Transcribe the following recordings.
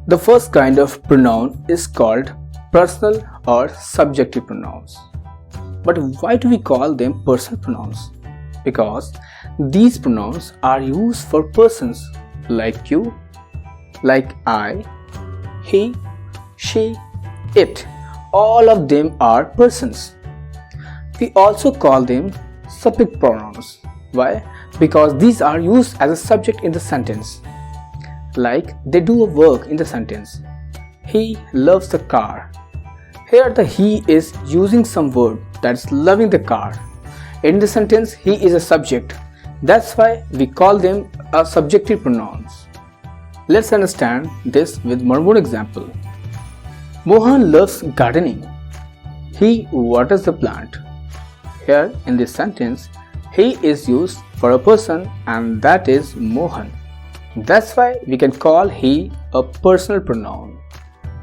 The first kind of pronoun is called personal or subjective pronouns. But why do we call them personal pronouns? Because these pronouns are used for persons like you, like I, he, she, it. All of them are persons. We also call them subject pronouns. Why? Because these are used as a subject in the sentence. Like they do a work in the sentence. He loves the car. Here the he is using some verb that is loving the car. In the sentence he is a subject. That's why we call them a subjective pronouns. Let's understand this with one more example. Mohan loves gardening. He waters the plant. Here in this sentence, he is used for a person and that is Mohan. That's why we can call he a personal pronoun.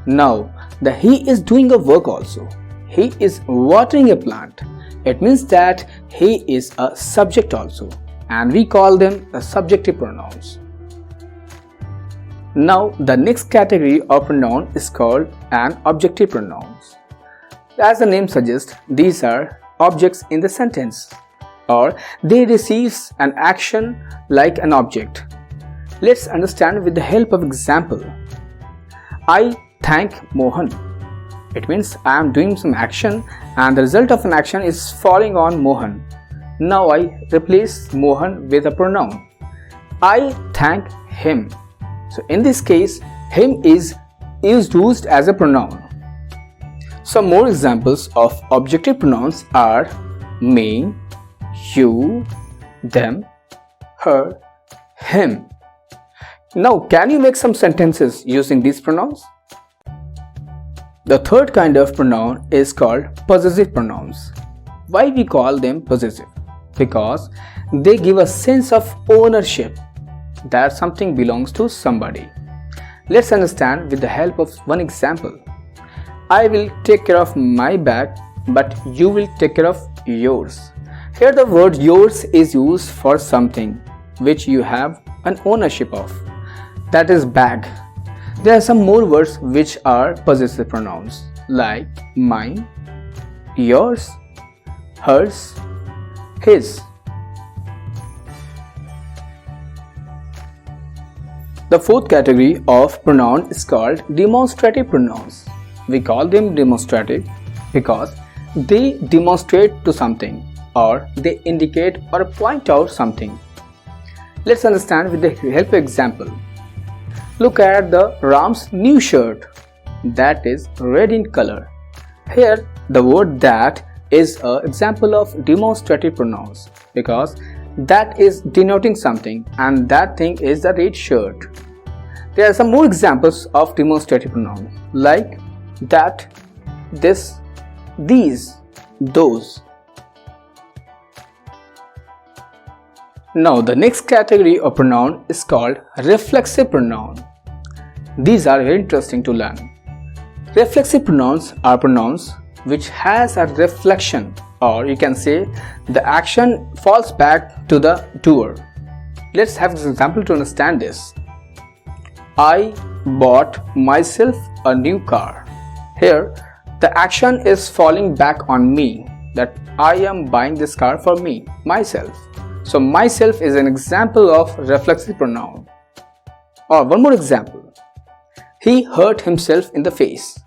Now, the he is doing a work also. He is watering a plant. It means that he is a subject also and we call them the subjective pronouns. Now, the next category of pronoun is called an objective pronouns. As the name suggests, these are objects in the sentence or they receive an action like an object. Let's understand with the help of example. I thank Mohan. It means I am doing some action and the result of an action is falling on Mohan. Now I replace Mohan with a pronoun. I thank him. So in this case, him is used as a pronoun. Some more examples of objective pronouns are me, you, them, her, him. Now, can you make some sentences using these pronouns? The third kind of pronoun is called possessive pronouns. Why we call them possessive? Because they give a sense of ownership that something belongs to somebody. Let's understand with the help of one example. I will take care of my bag, but you will take care of yours. Here the word yours is used for something which you have an ownership of. That is bag. There are some more words which are possessive pronouns like mine, yours, hers, his. The fourth category of pronoun is called demonstrative pronouns. We call them demonstrative because they demonstrate to something or they indicate or point out something. Let's understand with the help of example. Look at the Ram's new shirt. That is red in color. Here the word that is an example of demonstrative pronouns because that is denoting something and that thing is the red shirt. There are some more examples of demonstrative pronouns like that, this, these, those. Now the next category of pronoun is called reflexive pronoun. These are very interesting to learn. Reflexive pronouns are pronouns which has a reflection or you can say the action falls back to the doer. Let's have this example to understand this. I bought myself a new car. Here the action is falling back on me that I am buying this car for me, myself. So myself is an example of reflexive pronoun. Or one more example. He hurt himself in the face.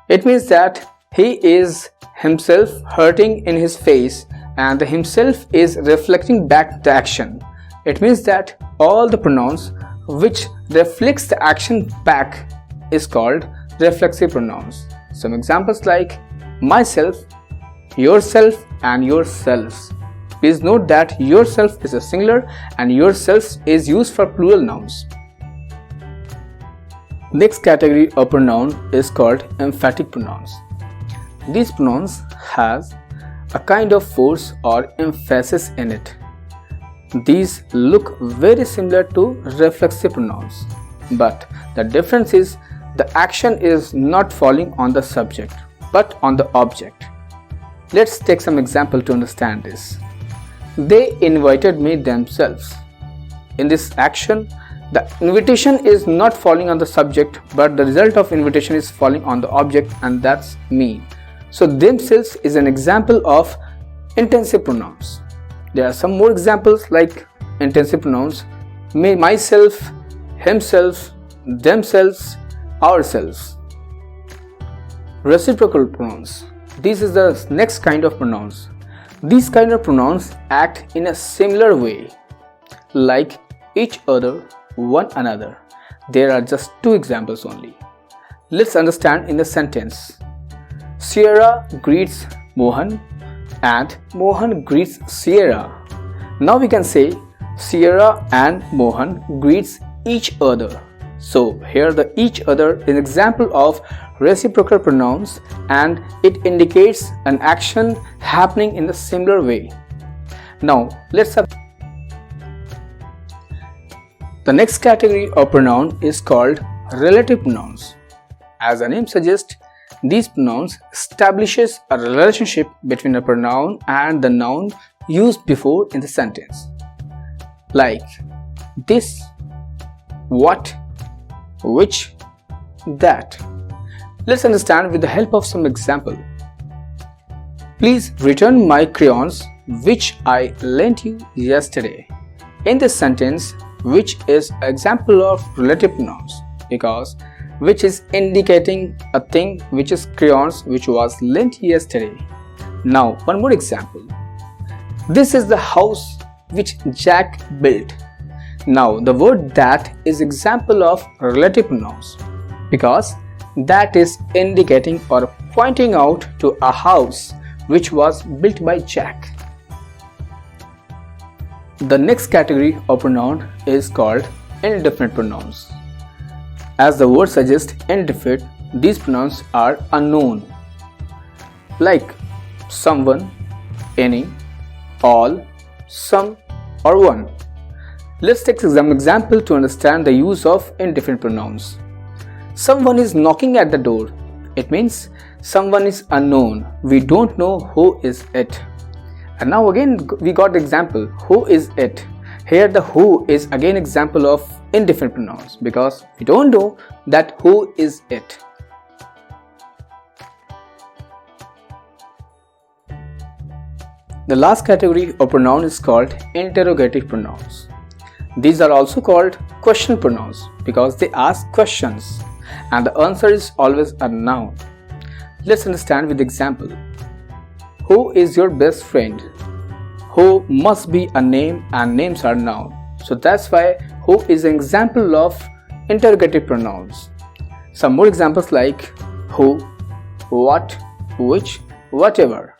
It means that he is himself hurting in his face and the himself is reflecting back the action. It means that all the pronouns which reflects the action back is called reflexive pronouns. Some examples like myself, yourself and yourselves. Please note that yourself is a singular and yourselves is used for plural nouns. Next category of pronoun is called emphatic pronouns. These pronouns has a kind of force or emphasis in it. These look very similar to reflexive pronouns, but the difference is the action is not falling on the subject but on the object. Let's take some example to understand this. They invited me themselves. In this action, The invitation is not falling on the subject, but the result of invitation is falling on the object, and that's me. So themselves is an example of intensive pronouns. There are some more examples like intensive pronouns: me, myself, himself, themselves, ourselves. Reciprocal pronouns. This is the next kind of pronouns. These kind of pronouns act in a similar way, like each other, one another. There are just two examples only. Let's understand in the sentence. Sierra greets Mohan and Mohan greets Sierra. Now we can say Sierra and Mohan greets each other. So here the each other is an example of reciprocal pronouns, and it indicates an action happening in a similar way. Now let's have the next category of pronoun is called relative pronouns. As the name suggests, these pronouns establishes a relationship between a pronoun and the noun used before in the sentence, like this, what, which, that. Let's understand with the help of some example. Please return my crayons which I lent you yesterday. In this sentence, which is an example of relative pronouns because which is indicating a thing which is crayons which was lent yesterday. Now one more example. This is the house which Jack built. Now the word that is example of relative pronouns because that is indicating or pointing out to a house which was built by Jack. The next category of pronoun is called indefinite pronouns. As the word suggests, indefinite, these pronouns are unknown, like someone, any, all, some, or one. Let's take some example to understand the use of indefinite pronouns. Someone is knocking at the door. It means someone is unknown. We don't know who is it. And now again we got the example, who is it? Here the who is again example of indefinite pronouns because we don't know that who is it. The last category of pronoun is called interrogative pronouns. These are also called question pronouns because they ask questions and the answer is always a noun. Let's understand with example. Who is your best friend? Who must be a name and names are noun. So that's why who is an example of interrogative pronouns. Some more examples like who, what, which, whatever.